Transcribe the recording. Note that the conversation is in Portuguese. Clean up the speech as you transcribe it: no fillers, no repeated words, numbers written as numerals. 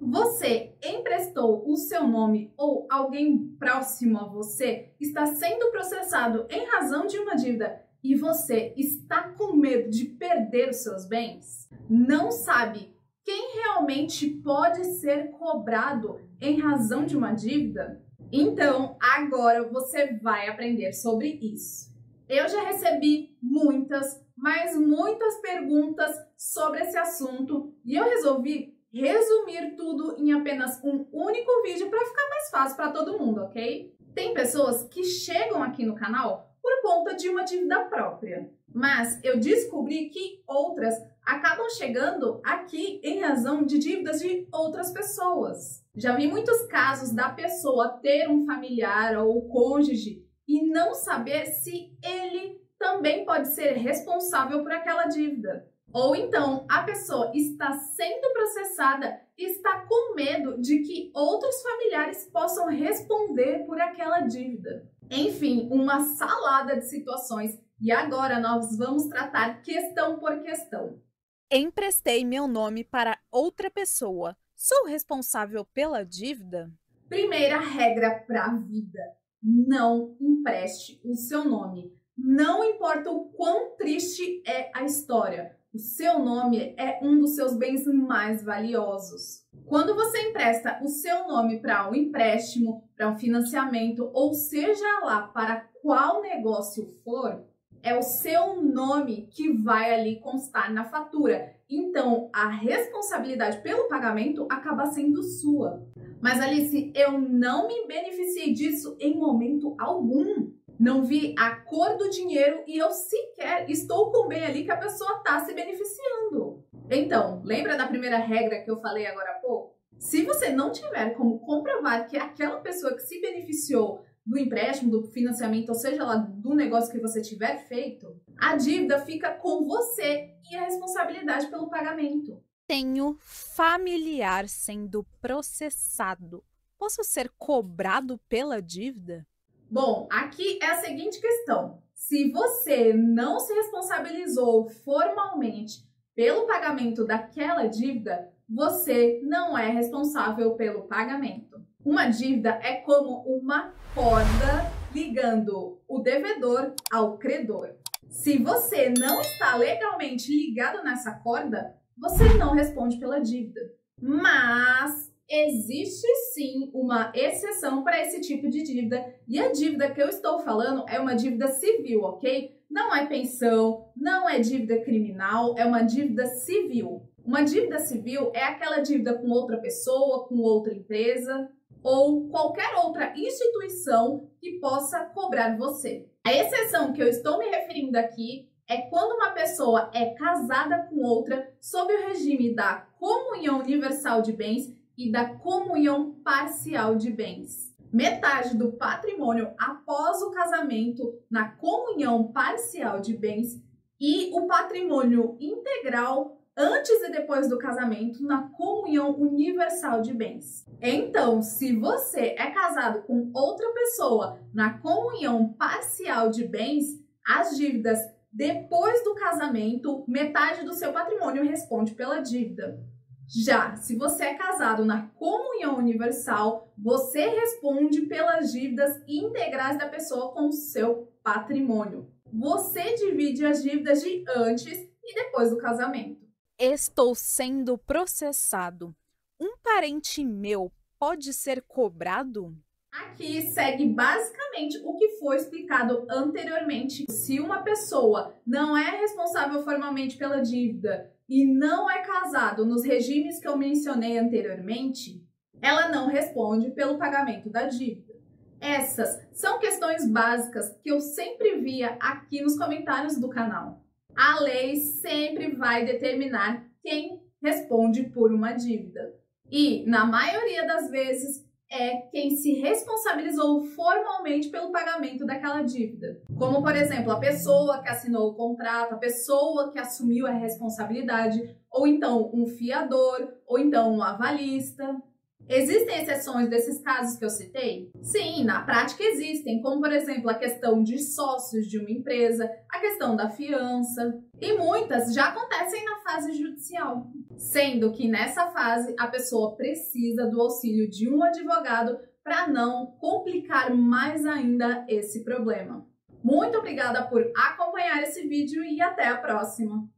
Você emprestou o seu nome ou alguém próximo a você está sendo processado em razão de uma dívida e você está com medo de perder os seus bens? Não sabe quem realmente pode ser cobrado em razão de uma dívida? Então, agora você vai aprender sobre isso. Eu já recebi muitas, mas muitas perguntas sobre esse assunto e eu resolvi resumir tudo em apenas um único vídeo para ficar mais fácil para todo mundo, ok? Tem pessoas que chegam aqui no canal por conta de uma dívida própria, mas eu descobri que outras acabam chegando aqui em razão de dívidas de outras pessoas. Já vi muitos casos da pessoa ter um familiar ou cônjuge e não saber se ele também pode ser responsável por aquela dívida. Ou então a pessoa está sendo processada e está com medo de que outros familiares possam responder por aquela dívida. Enfim, uma salada de situações. E agora nós vamos tratar questão por questão. Emprestei meu nome para outra pessoa. Sou responsável pela dívida? Primeira regra para a vida: não empreste o seu nome. Não importa o quão triste é a história, o seu nome é um dos seus bens mais valiosos. Quando você empresta o seu nome para um empréstimo, para um financiamento, ou seja lá para qual negócio for, é o seu nome que vai ali constar na fatura. Então, a responsabilidade pelo pagamento acaba sendo sua. Mas, Alice, eu não me beneficiei disso em momento algum. Não vi a cor do dinheiro e eu sequer estou com bem ali que a pessoa está se beneficiando. Então, lembra da primeira regra que eu falei agora há pouco? Se você não tiver como comprovar que aquela pessoa que se beneficiou do empréstimo, do financiamento, ou seja lá, do negócio que você tiver feito, a dívida fica com você e a responsabilidade pelo pagamento. Tenho familiar sendo processado. Posso ser cobrado pela dívida? Bom, aqui é a seguinte questão. Se você não se responsabilizou formalmente pelo pagamento daquela dívida, você não é responsável pelo pagamento. Uma dívida é como uma corda ligando o devedor ao credor. Se você não está legalmente ligado nessa corda, você não responde pela dívida. Mas existe sim uma exceção para esse tipo de dívida, e a dívida que eu estou falando é uma dívida civil, ok? Não é pensão, não é dívida criminal, é uma dívida civil. Uma dívida civil é aquela dívida com outra pessoa, com outra empresa ou qualquer outra instituição que possa cobrar você. A exceção que eu estou me referindo aqui é quando uma pessoa é casada com outra sob o regime da comunhão universal de bens e da comunhão parcial de bens. Metade do patrimônio após o casamento na comunhão parcial de bens e o patrimônio integral antes e depois do casamento na comunhão universal de bens. Então, se você é casado com outra pessoa na comunhão parcial de bens, as dívidas depois do casamento, metade do seu patrimônio responde pela dívida. Já, se você é casado na comunhão universal, você responde pelas dívidas integrais da pessoa com o seu patrimônio. Você divide as dívidas de antes e depois do casamento. Estou sendo processado. Um parente meu pode ser cobrado? Aqui segue basicamente o que foi explicado anteriormente. Se uma pessoa não é responsável formalmente pela dívida e não é casado nos regimes que eu mencionei anteriormente, ela não responde pelo pagamento da dívida. Essas são questões básicas que eu sempre via aqui nos comentários do canal. A lei sempre vai determinar quem responde por uma dívida. E, na maioria das vezes, é quem se responsabilizou formalmente pelo pagamento daquela dívida. Como, por exemplo, a pessoa que assinou o contrato, a pessoa que assumiu a responsabilidade, ou então um fiador, ou então um avalista. Existem exceções desses casos que eu citei? Sim, na prática existem, como por exemplo a questão de sócios de uma empresa, a questão da fiança, e muitas já acontecem na fase judicial. sendo que nessa fase a pessoa precisa do auxílio de um advogado para não complicar mais ainda esse problema. Muito obrigada por acompanhar esse vídeo e até a próxima!